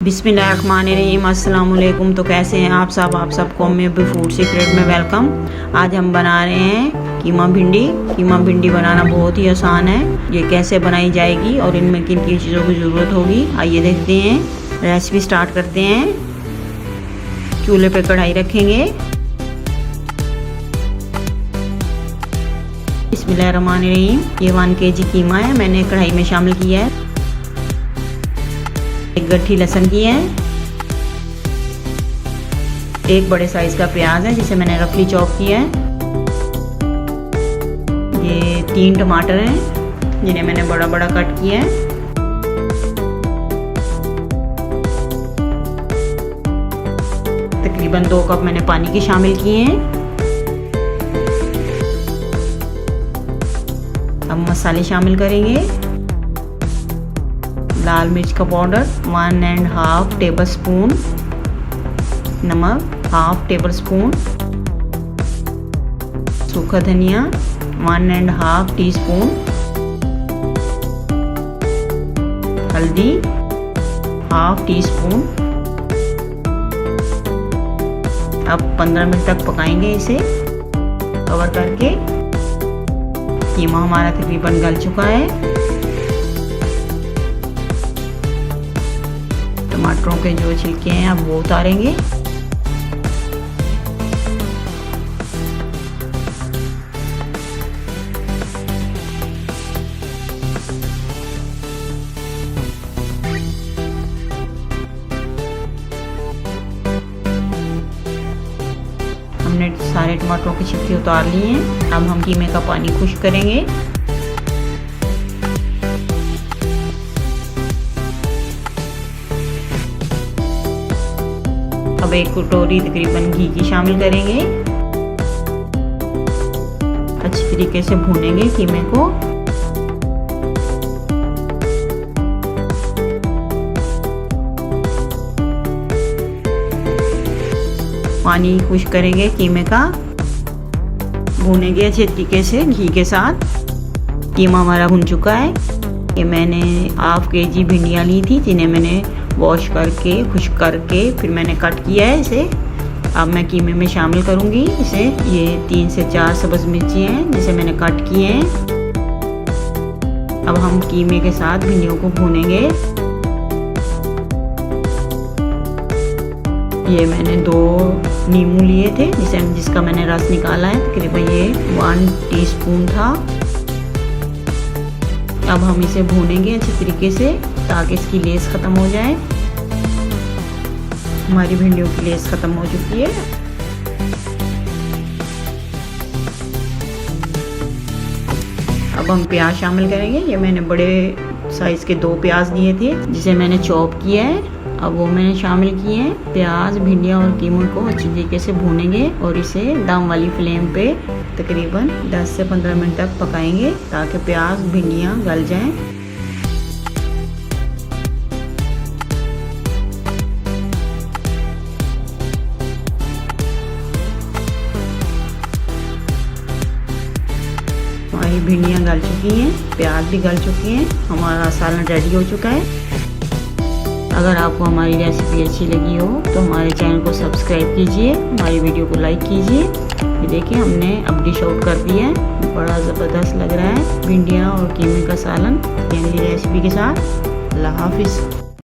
बिस्मिल्लाहिर्रहमानिर्रहीम। अस्सलाम वालेकुम। तो कैसे हैं आप सबको अम्मी फूड सीक्रेट में वेलकम। आज हम बना रहे हैं कीमा भिंडी बनाना बहुत ही आसान है। ये कैसे बनाई जाएगी और इनमें किन किन चीज़ों की ज़रूरत होगी, आइए देखते हैं। रेसिपी स्टार्ट करते हैं। चूल्हे पे कढ़ाई रखेंगे। बिस्मिल्लाहिर्रहमानिर्रहीम। ये 1 kg कीमा है, मैंने कढ़ाई में शामिल किया है। एक गट्ठी लहसुन की है। एक बड़े साइज का प्याज है जिसे मैंने रफली चॉप किया है। ये 3 टमाटर हैं जिन्हें मैंने बड़ा बड़ा कट किया है। तकरीबन 2 कप मैंने पानी के शामिल किए हैं। अब मसाले शामिल करेंगे। लाल मिर्च का पाउडर 1.5 टेबल स्पून, नमक 1/2 टेबल स्पून, सूखा धनिया 1.5 टीस्पून, हल्दी 1/2 टीस्पून। अब 15 मिनट तक पकाएंगे इसे कवर करके। कीमा हमारा तकरीबन गल चुका है। टमाटरों के जो छिलके हैं अब वो उतारेंगे। हमने सारे टमाटरों के छिलके उतार लिए हैं। अब हम कीमे का पानी खुश्क करेंगे। अब 1 कटोरी तकरीबन घी की शामिल करेंगे। अच्छी तरीके से भूनेंगे कीमे को। पानी खुश्क करेंगे कीमे का, भूनेंगे अच्छे तरीके से घी के साथ। कीमा हमारा भुन चुका है। ये मैंने 1/2 kg भिंडियाँ ली थी जिन्हें मैंने वॉश करके खुश्क करके फिर मैंने कट किया है इसे। अब मैं कीमे में शामिल करूंगी इसे। ये 3 से 4 सब्ज़ मिर्ची हैं जिसे मैंने कट किए हैं। अब हम कीमे के साथ भिंडियों को भूनेंगे। ये मैंने 2 नींबू लिए थे जिसका मैंने रस निकाला है। तकरीबन ये 1 टीस्पून था। अब हम इसे भूनेंगे अच्छे तरीके से ताकि इसकी लेस ख़त्म हो जाए। हमारी भिंडियों की लेस ख़त्म हो चुकी है। अब हम प्याज शामिल करेंगे। ये मैंने बड़े साइज़ के 2 प्याज लिए थे जिसे मैंने चॉप किया है। अब वो मैंने शामिल किए हैं। प्याज, भिंडियाँ और कीमे को अच्छी तरीके से भूनेंगे और इसे दम वाली फ्लेम पे तकरीबन 10 से 15 मिनट तक पकाएंगे ताकि प्याज, भिंडियाँ गल जाएं। हमारी भिंडियाँ गल चुकी हैं, प्याज भी गल चुकी हैं। हमारा सालन रेडी हो चुका है। अगर आपको हमारी रेसिपी अच्छी लगी हो तो हमारे चैनल को सब्सक्राइब कीजिए, हमारी वीडियो को लाइक कीजिए। ये देखिए हमने अब डिश आउट कर दिया है। बड़ा ज़बरदस्त लग रहा है भिंडियाँ और कीमे का सालन रेसिपी के साथ। अल्लाह हाफिज़।